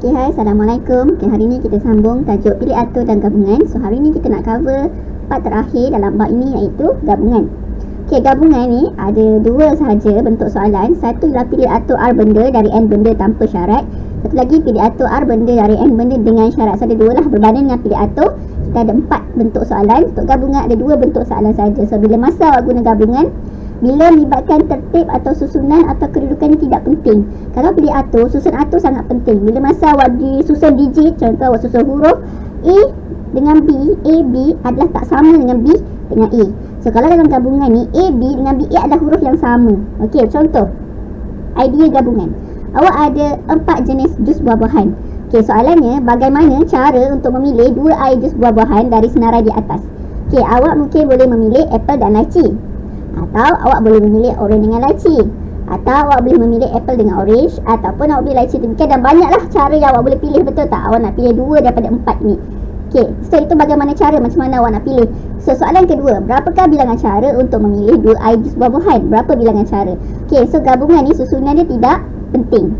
Okay, hai, Assalamualaikum. Okay, hari ni kita sambung tajuk pilih atur dan gabungan. So, hari ni kita nak cover part terakhir dalam bab ini, iaitu gabungan. Okay, gabungan ni ada dua sahaja bentuk soalan. Satu ialah pilih atur R benda dari N benda tanpa syarat. Satu lagi pilih atur R benda dari N benda dengan syarat. So, ada dua lah. Berbanding dengan pilih atur, kita ada 4 bentuk soalan. Untuk gabungan ada 2 bentuk soalan saja. So, bila masa awak guna gabungan, bila melibatkan tertib atau susunan atau kedudukannya tidak penting. Kalau pilih atur, susun atur sangat penting. Bila masa awak disusun digit, contoh awak susun huruf A dengan B, A, B adalah tak sama dengan B dengan A. So, kalau dalam gabungan ni, A, B dengan B, A adalah huruf yang sama. Okey, contoh idea gabungan. Awak ada 4 jenis jus buah-buahan. Okey, soalannya bagaimana cara untuk memilih 2 air jus buah-buahan dari senarai di atas. Okey, awak mungkin boleh memilih apple dan laci. Atau awak boleh memilih orange dengan laci. Atau awak boleh memilih apple dengan orange. Ataupun awak boleh laci demikian. Dan banyaklah cara yang awak boleh pilih, betul tak? Awak nak pilih 2 daripada 4 ni. Okey, so itu bagaimana cara, macam mana awak nak pilih. So, soalan kedua, berapakah bilangan cara untuk memilih 2 air jus buah-buahan? Berapa bilangan cara? Okey, so gabungan ni susunan dia tidak penting.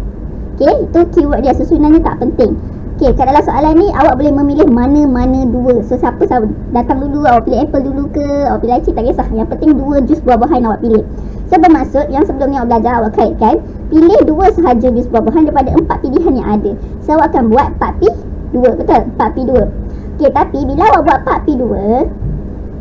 Okey, itu keyword dia, susunan dia tak penting. Okey, kat dalam soalan ni awak boleh memilih mana-mana 2. So, siapa datang dulu, awak pilih apple dulu ke, awak pilih laci, tak kisah. Yang penting 2 jus buah-buahan awak pilih. So, bermaksud yang sebelum ni awak belajar, awak kaitkan pilih 2 sahaja jus buah-buahan daripada 4 pilihan yang ada. So, awak akan buat 4P2, betul? 4P2. Okey, tapi bila awak buat 4P2,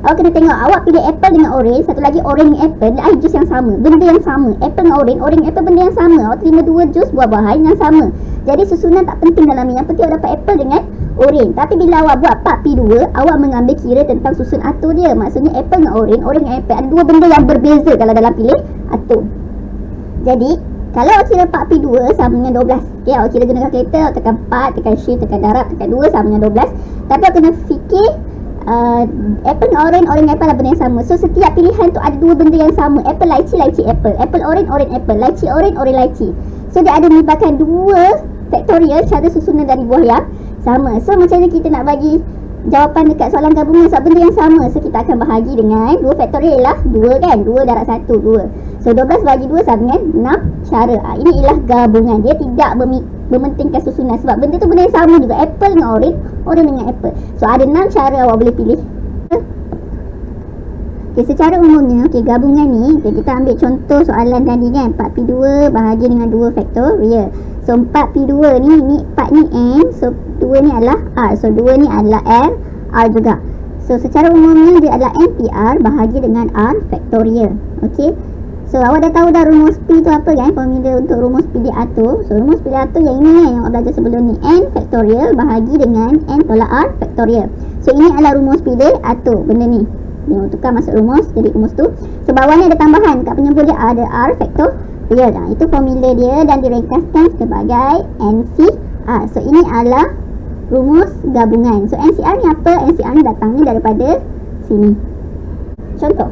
awak kena tengok awak pilih apple dengan orange, satu lagi orange dengan apple, air jus yang sama, benda yang sama. Apple dengan orange, orange dengan apple, benda yang sama. Awak terima 2 jus buah-buahan yang sama. Jadi susunan tak penting dalam ni. Yang penting awak dapat apple dengan orange. Tapi bila awak buat 4P2, awak mengambil kira tentang susun atur dia. Maksudnya apple dengan orange, orange dengan apple, ada 2 benda yang berbeza kalau dalam pilih atur. Jadi kalau awak kira 4P2 sama dengan 12. Okay, awak kira guna kalkulator, awak tekan 4, tekan shift, tekan darab, tekan 2 sama dengan 12. Tapi awak kena fikir apple dengan orange, orange dengan apple adalah benda yang sama. So, setiap pilihan tu ada 2 benda yang sama. Apple, laci, laci, apple. Apple, orange, orange, apple. Laci, orange, orange, laci. So, dia ada melibatkan 2 faktorial cara susunan dari buah yang sama. So, macam mana kita nak bagi jawapan dekat soalan gabungan sebab benda yang sama. So, kita akan bahagi dengan 2 faktorial ialah 2 kan. 2 darab 1, 2. So, 12 bagi 2 sama dengan 6 cara. Ini ialah gabungan. Dia tidak mementingkan susunan sebab benda tu benda yang sama juga. Apple dengan orange, orange dengan apple. So, ada 6 cara awak boleh pilih. Okay, secara umumnya, okay, gabungan ni, okay, kita ambil contoh soalan tadi kan, 4P2 bahagi dengan 2 faktorial. So, 4P2 ni 4 ni N, so 2 ni adalah R. So, 2 ni adalah R juga. So, secara umumnya dia adalah NPR bahagi dengan R faktorial. Okay. So, awak dah tahu dah rumus P tu apa kan, formula untuk rumus pilih atur. So, rumus pilih atur yang ini kan, yang awak belajar sebelum ni, N faktorial bahagi dengan N tolak R faktorial. So, ini adalah rumus pilih atur, benda ni. Dia tukar masuk rumus, jadi rumus tu. So, bawah ni ada tambahan, kat penyembul dia ada R faktorial. Itu formula dia dan diringkaskan sebagai NCR. So, ini adalah rumus gabungan. So, NCR ni apa? NCR ni datangnya daripada sini. Contoh.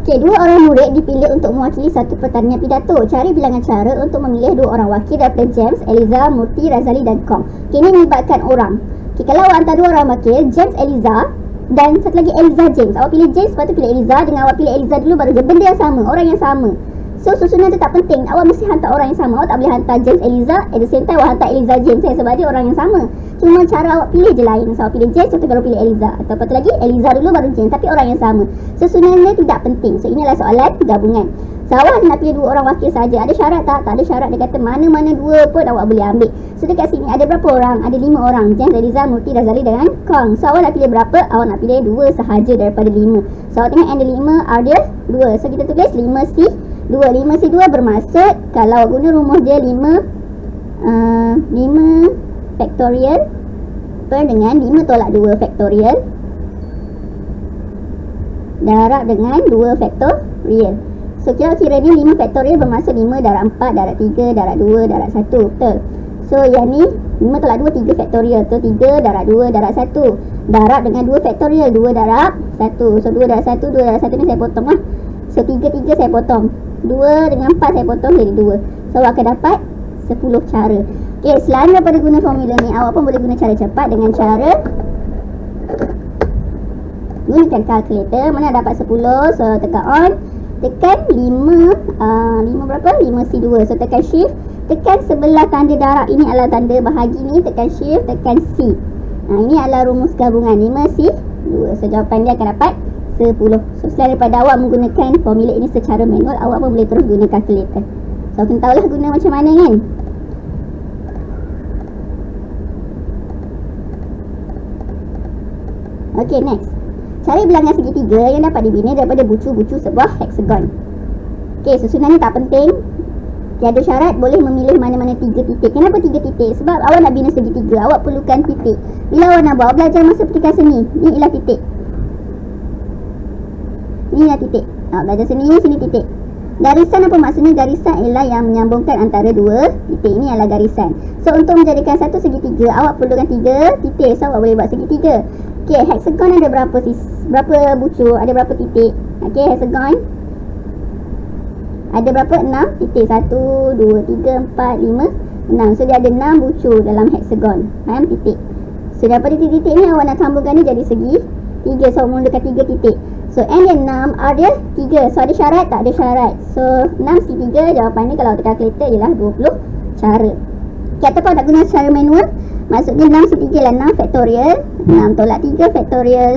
Okay, 2 orang murid dipilih untuk mewakili satu pertandingan pidato. Cari bilangan cara untuk memilih 2 orang wakil daripada James, Eliza, Murti, Razali dan Kong. Okay, ini melibatkan orang. Okay, kalau awak hantar 2 orang wakil, James, Eliza dan satu lagi Eliza, James. Awak pilih James, lepas tu pilih Eliza. Dengan awak pilih Eliza dulu baru je. Benda yang sama, orang yang sama. So, susunan tu tak penting. Awak mesti hantar orang yang sama. Awak tak boleh hantar James, Eliza, at the same time awak hantar Eliza, James sebab dia orang yang sama. Cuma cara awak pilih je lain. So, awak pilih James, lepas tu baru pilih Eliza. Atau lepas tu lagi Eliza dulu baru James, tapi orang yang sama. Susunannya tidak penting. So, inilah soalan gabungan. So, awak nak pilih 2 orang wakil saja. Ada syarat tak? Tak ada syarat. Dia kata mana-mana 2 pun awak boleh ambil. So, dekat sini ada berapa orang? Ada 5 orang. James, Eliza, Murti, Razali dengan Kong. So, awak nak pilih berapa? Awak nak pilih 2 sahaja daripada 5. So, awak tengok N dia 5, R dia 2. So, kita tulis 5C2. 5C2 bermaksud kalau awak guna rumus dia 5 faktorial per dengan 5 tolak 2 faktorial darab dengan 2 faktorial. So, kira-kira ni 5 faktorial bermaksud 5 darab 4 darab 3 darab 2 darab 1. Betul? So, yang ni 5 tolak 2 3 faktorial. Tu 3 darab 2 darab 1. Darab dengan 2 faktorial 2 darab 1. So, 2 darab 1, 2 darab 1 ni saya potong lah. So, 3 saya potong. 2 dengan 4 saya potong jadi 2. So, awak akan dapat 10 cara. Okay, selain daripada guna formula ni, awak pun boleh guna cara cepat dengan cara gunakan kalkulator. Mana dapat 10? So, tekan on. Tekan 5 berapa? 5C2. So, tekan shift. tekan sebelah tanda darab ini adalah tanda bahagi ni, tekan shift, tekan C. Ini adalah rumus gabungan 5C2. So jawapan dia akan dapat 10. So selain daripada awak menggunakan formula ini secara manual, awak pun boleh terus guna kalkulator. So kena tahulah guna macam mana kan. Okay, next. Cari bilangan segitiga yang dapat dibina daripada bucu-bucu sebuah hexagon. Okay, susunan ni tak penting. Tiada syarat, boleh memilih mana-mana 3 titik. Kenapa 3 titik? Sebab awak nak bina segitiga, awak perlukan titik. Bila awak nak buat belajar masa pertikaian seni, ni ialah titik. Ni ialah titik. Belajar seni, sini titik. Garisan apa maksudnya? Garisan ialah yang menyambungkan antara dua titik. Ini adalah garisan. So untuk menjadikan satu segitiga, awak perlukan 3 titik. So awak boleh buat segitiga. Okay, hexagon ada berapa bucu? Ada berapa titik? Okay, hexagon ada berapa? 6 titik. 1, 2, 3, 4, 5, 6. So dia ada 6 bucu dalam hexagon. Titik. So daripada titik ni awak nak sambungkan ni jadi segi 3. So menggunakan 3 titik. So N dia 6, R dia 3. So ada syarat? Tak ada syarat. So 6 si 3, jawapan ni kalau kita kalkulator ialah 20 cara. Okay, ataupun nak guna secara manual, maksudnya 6 si 3 lah 6 factorial, 6 tolak 3 factorial,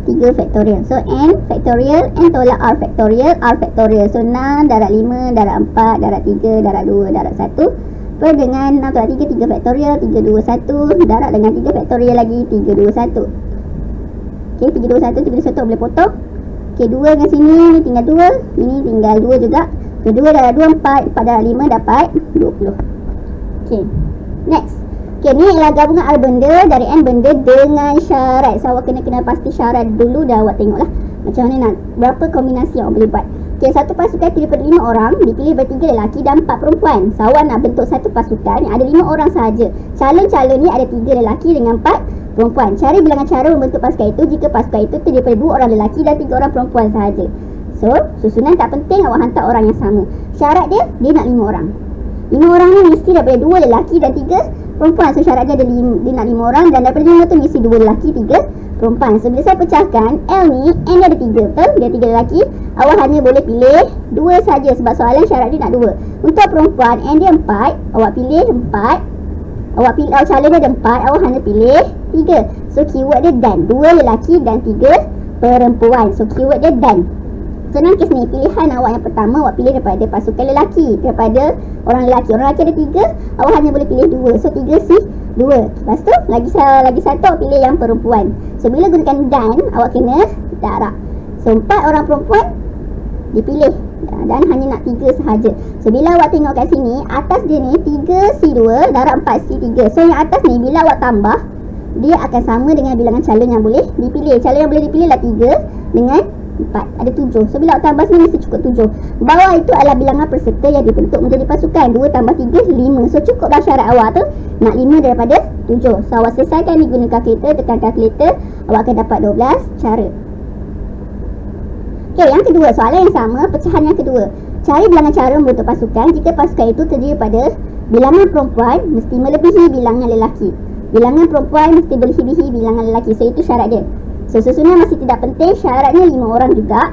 3 factorial. So N factorial, N tolak R factorial, R factorial. So 6 darab 5 darab 4 darab 3 darab 2 darab 1 per dengan 6 tolak 3, 3 factorial, 3, 2, 1 darab dengan 3 factorial lagi, 3, 2, 1. Okay, 3, 2, 1, 3, 2, 1 boleh potong. Okay, 2 dengan sini, ni tinggal 2, ini tinggal 2 juga. Okay, 2 darab 2, 4, 4 darab 5 dapat 20. Okay, next. Okay, ni ialah gabungan R benda dari N benda dengan syarat. So awak kena pasti syarat dulu dah awak tengoklah macam mana nak, berapa kombinasi awak boleh buat. Okay, satu pasukan terdiri daripada 5 orang, dipilih daripada 3 lelaki dan 4 perempuan. So awak nak bentuk satu pasukan yang ada 5 orang sahaja. Calon-calon ni ada 3 lelaki dengan 4 perempuan. Cari bilangan cara membentuk pasukan itu jika pasukan itu terdiri daripada 2 orang lelaki dan 3 orang perempuan sahaja. So susunan tak penting, awak hantar orang yang sama. Syarat dia nak 5 orang. 5 orang ni mesti daripada 2 lelaki dan 3 perempuan. So syarat dia dia nak 5 orang dan daripada 5 tu mesti 2 lelaki 3 perempuan. So bila saya pecahkan L ni, N dia ada 3, betul? Dia 3 lelaki. Awak hanya boleh pilih 2 saja sebab soalan syarat dia nak 2. Untuk perempuan, N dia 4, awak pilih 4. Awak pilih, calon dia ada 4, awak hanya pilih 3. So keyword dia dan, 2 lelaki dan 3 perempuan. So keyword dia dan. So dalam kes ni, pilihan awak yang pertama, awak pilih daripada pasukan lelaki, daripada orang lelaki. Orang lelaki ada 3, awak hanya boleh pilih 2. So 3 si 2. Lepas tu lagi satu awak pilih yang perempuan. So bila gunakan dan, awak kena darab. So 4 orang perempuan dipilih dan hanya nak 3 sahaja. So bila awak tengok kat sini, atas dia ni 3C2 darab 4C3. So yang atas ni bila awak tambah, dia akan sama dengan bilangan calon yang boleh dipilih. Calon yang boleh dipilih adalah 3 dengan 4, ada 7. So bila awak tambah sini mesti cukup 7. Bawah itu adalah bilangan peserta yang dibentuk menjadi pasukan. 2 tambah 3, 5. So cukuplah syarat awak tu nak 5 daripada 7. So awak selesaikan ni guna kalkulator, tekan kalkulator, awak akan dapat 12 cara. Okay, yang kedua, soalan yang sama, pecahan yang kedua. Cari bilangan cara membentuk pasukan jika pasukan itu terdiri pada bilangan perempuan mesti melebihi bilangan lelaki. Bilangan perempuan mesti melebihi bilangan lelaki. So itu syarat dia. So susunan masih tidak penting, syaratnya 5 orang juga.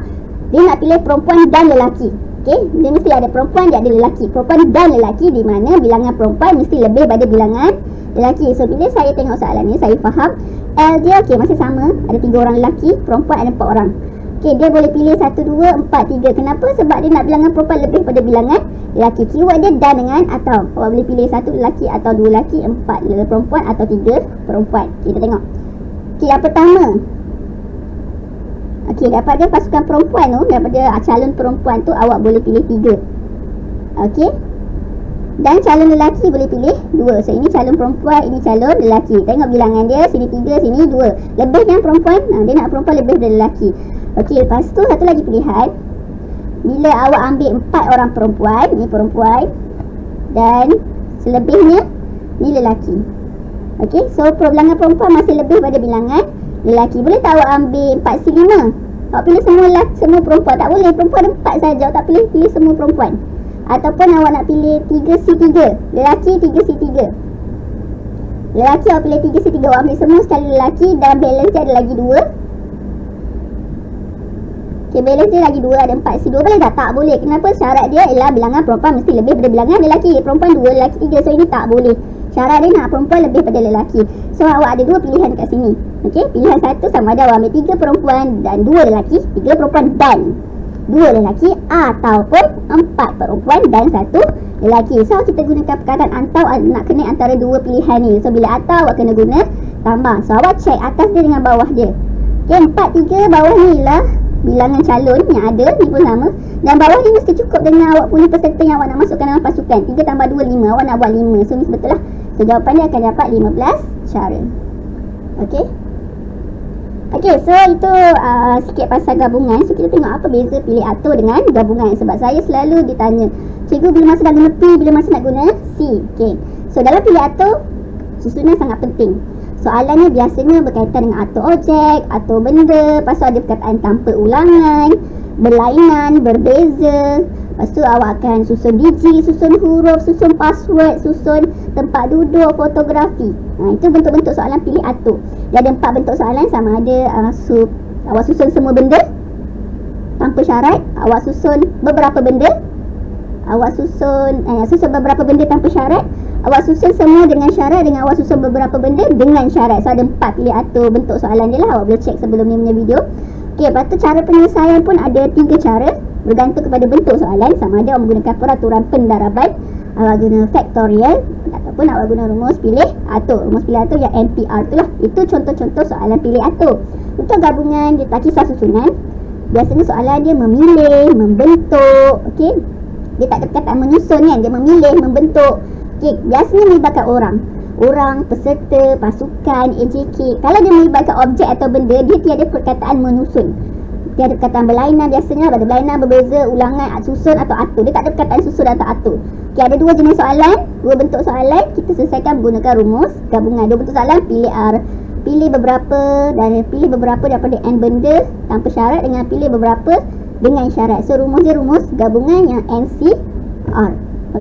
Dia nak pilih perempuan dan lelaki. Okay, dia mesti ada perempuan, dia ada lelaki. Perempuan dan lelaki, di mana bilangan perempuan mesti lebih pada bilangan lelaki. So bila saya tengok soalan ni, saya faham L dia okay, masih sama. Ada 3 orang lelaki, perempuan ada 4 orang. Okay, dia boleh pilih 1, 2, 4, 3. Kenapa? Sebab dia nak bilangan perempuan lebih pada bilangan lelaki. Keyword dia dan dengan atau. Awak boleh pilih 1 lelaki atau 2 lelaki, 4 perempuan atau 3 perempuan. Okay, kita tengok. Okay, yang pertama. Okey, daripada pasukan perempuan tu, daripada calon perempuan tu, awak boleh pilih 3. Okey. Dan calon lelaki boleh pilih 2. So ini calon perempuan, ini calon lelaki. Tengok bilangan dia, sini 3, sini 2. Lebih yang perempuan, dia nak perempuan lebih dari lelaki. Okey, lepas tu satu lagi pilihan. Bila awak ambil 4 orang perempuan, ni perempuan, dan selebihnya ni lelaki. Okey, so bilangan perempuan masih lebih pada bilangan lelaki. Boleh tak awak ambil 4C5? Awak pilih semua perempuan. Tak boleh, perempuan ada 4 saja. Awak tak pilih semua perempuan. Ataupun awak nak pilih 3C3, lelaki 3C3. Lelaki awak pilih 3C3. Awak ambil semua sekali lelaki dan balance ada lagi 2. Ok, Okay, balance dia lagi 2, ada 4 C2 boleh tak? Tak boleh. Kenapa? Syarat dia ialah bilangan perempuan mesti lebih daripada bilangan lelaki. Perempuan 2, lelaki 3. So ini tak boleh. Syarat dia nak perempuan lebih daripada lelaki. So awak ada 2 pilihan kat sini. Okay, pilihan 1 sama ada awak ambil 3 perempuan dan 2 lelaki. 3 perempuan dan 2 lelaki, ataupun 4 perempuan dan 1 lelaki. So kita gunakan perkataan atau nak kena antara 2 pilihan ni. So bila atau awak kena guna tambah. So awak check atas dia dengan bawah dia. Okay, 4, 3 bawah ni lah bilangan calon yang ada, ni pun sama. Dan bawah ni mesti cukup dengan awak punya peserta yang awak nak masukkan dalam pasukan. 3 tambah 2, 5. Awak nak buat 5. So ni betul lah. So jawapan dia akan dapat 15 cara. Okay. Okay, so itu sikit pasal gabungan. So kita tengok apa beza pilih atur dengan gabungan. Sebab saya selalu ditanya, cikgu bila masa nak guna P, bila masa nak guna C. Okay. So dalam pilih atur, susunan sangat penting. Soalannya biasanya berkaitan dengan atur objek, atur benda. Lepas tu ada perkataan tanpa ulangan, berlainan, berbeza. Lepas tu awak akan susun biji, susun huruf, susun password, susun tempat duduk, fotografi. Itu bentuk-bentuk soalan pilih atur. Dia ada 4 bentuk soalan, sama ada awak susun semua benda tanpa syarat, awak susun beberapa benda, awak susun beberapa benda tanpa syarat, awak susun semua dengan syarat, dengan awak susun beberapa benda dengan syarat. So ada 4 pilih atur bentuk soalan dia lah. Awak boleh check sebelum ni punya video. Okay, lepas tu cara penyelesaian pun ada 3 cara, bergantung kepada bentuk soalan. Sama ada awak menggunakan peraturan pendaraban, awak guna factorial, ataupun awak guna rumus pilih atur. Rumus pilih atur yang NPR tu lah. Itu contoh-contoh soalan pilih atur. Untuk gabungan, dia tak kisah susunan. Biasanya soalan dia memilih, membentuk. Okay, dia tak ada perkataan menyusun kan, dia memilih, membentuk. Okay, biasanya melibatkan orang, peserta, pasukan, AJK. Kalau dia melibatkan objek atau benda, dia tiada perkataan menyusun. Tiada perkataan berlainan. Biasanya ada berlainan, berbeza, ulangan, susun atau atur. Dia tak ada perkataan susun atau atur. Okay, ada 2 jenis soalan, 2 bentuk soalan. Kita selesaikan menggunakan rumus gabungan. 2 bentuk soalan, pilih pilih beberapa dan pilih beberapa daripada N benda tanpa syarat dengan pilih beberapa dengan syarat. So rumus dia rumus gabungan yang NCR.